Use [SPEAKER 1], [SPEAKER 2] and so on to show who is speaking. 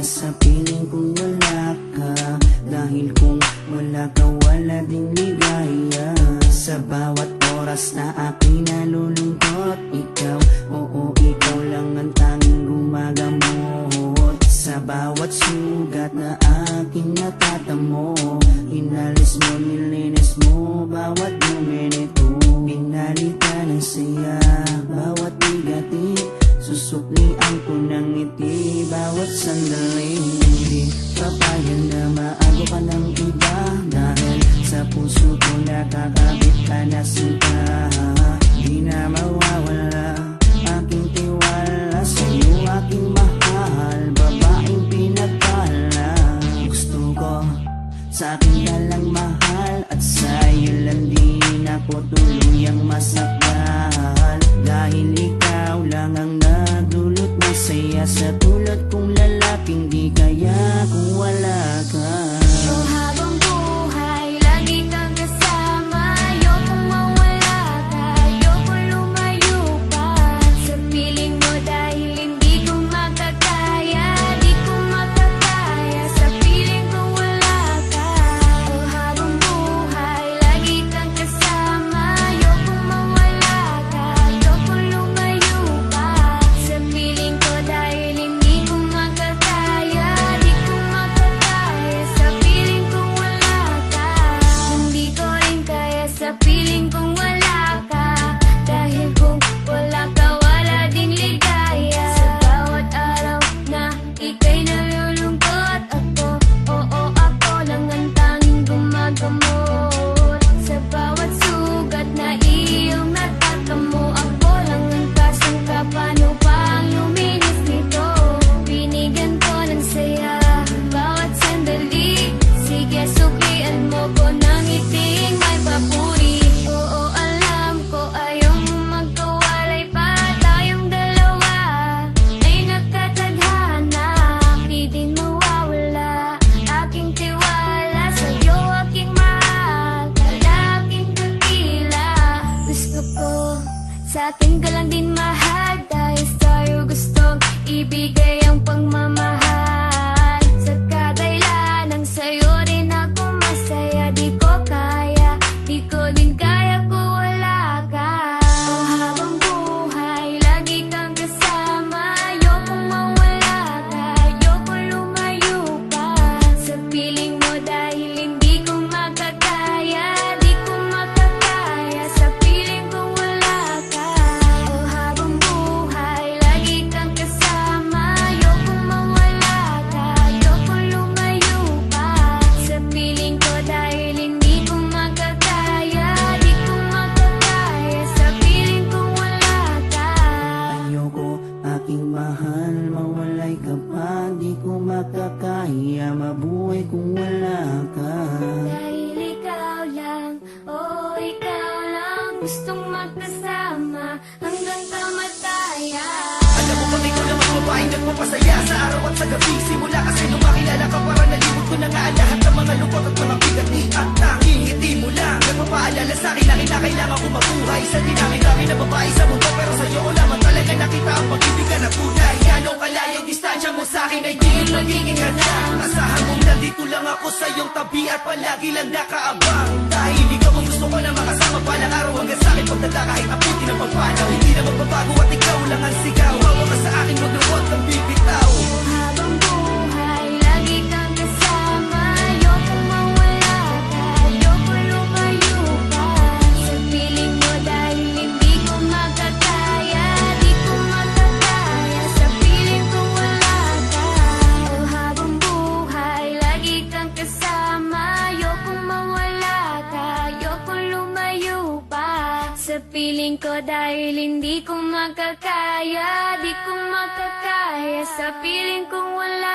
[SPEAKER 1] sa piling kung wala ka. Dahil kung wala ka, wala ding ligaya. Sa bawat oras na aking nalulungkot, ikaw, oo, ikaw lang ang tanging gumagamot. Sa bawat sugat na aking natatamo, inalis mo, nilinis mo bawat minute. Pinalitan ng saya bawat bigatin, susuklian ko ng ngiti bawat sandali. Hindi papayag na maago ka ng iba, dahil sa puso ko nakakabit ka na sinta. Di na mawawala aking tiwala sa'yo, aking mahal, babaeng pinagpala. Gusto ko sa akin ka lang mahal, at sa'yo lang din ako tuluyang masakal. Dahil ikaw lang ang nagdulot ng saya, sa tulad kong lalaking di kaya kung wala ka.
[SPEAKER 2] Oh, habang buhay, lagi kang kasama. Ayokong mawala ka, ayokong lumayo pa sa piling mo, dahil hindi ko makakaya, di ko makakaya sa piling kung wala ka. Oh, habang buhay, lagi kang kasama. Ayokong mawala ka, ayokong lumayo pa sa piling ko, dahil hindi ko makakaya, di ko makakaya sa piling kung wala ka. Hindi ko rin kaya sa piling kung wala ka, dahil kung wala ka, wala din ligaya. Sa bawat araw na ika'y nalulungkot, ako, oo, ako lang ang tanging gumagamot. Sa bawat sugat na iyong natatamo, ako lang ang kasangka. Paano pa ang luminis nito? Binigyan ko ng saya bawat sandali. Sige, suklian mo ko ng ngiting may papuri. Oo, alam ko ayaw mo magkawalay pa, tayong dalawa ay nagkatadhana. Di din mawawala aking tiwala sa'yo, aking mahal, lalaking dakila. Gusto ko sa atin ka lang din mahal, dahil sa'yo gustong ibigay ang pagmamahal. Sa kadailan ng sa'yo rin ako masaya, di ko kaya, di ko din kaya kung wala ka. Oh, habang buhay, lagi kang kasama. Ayokong mawala ka, ayokong lumayo pa sa piling mo, dahil hindi ko makakaya, di ko makakaya sa piling kung wala ka. Oh, habang buhay, lagi kang kasama. Ayokong mawala ka, ayokong lumayo pa sa piling ko, dahil hindi ko makakaya, di ko makakaya sa piling kung wala ka.
[SPEAKER 1] Ayoko, aking mahal, mawalay ka pa, di ko makakaya mabuhay kung wala ka.
[SPEAKER 2] Dahil ikaw lang, oh ikaw lang, gustong magkasama hanggang kamatayan.
[SPEAKER 3] Alam mo bang ikaw naman babaeng nagpapasaya sa araw at sa gabi? Simula kasi nung makilala ka, para nalimot ko na nga ang lahat ng mga lungkot at mga bigat ni at tanging ngiti mo lang nagpapaalala sa'kin na kinakailangan ko mabuhay. Sa dinami-dami na babae sa mundo, pero sa'yo ko lamang talaga nakita ang pag-ibig na tunay. Gano'ng kalayang distansya mo sa'kin ay di yun magiging handa. Asahan mong nandito lang ako sa iyong tabi at palagi lang nakaabang. Dahil ikaw ang gusto ko na makasama palang araw hanggang sa'kin pagdala kahit abutin ang pagpanaw. Hindi na magbabago at ikaw lang ang sigaw. Hawa ka sa akin, wag na huwag kang bibitaw.
[SPEAKER 2] Habang buhay, lagi kang kasama. Ayokong mawala ka, ayokong lumayo pa sa piling mo, dahil hindi ko makakaya, di ko makakaya sa piling kung wala ka. Oh, habang buhay, lagi kang kasama. Ayokong mawala ka, ayokong lumayo pa sa piling ko, dahil hindi ko makakaya, di ko makakaya sa piling kung wala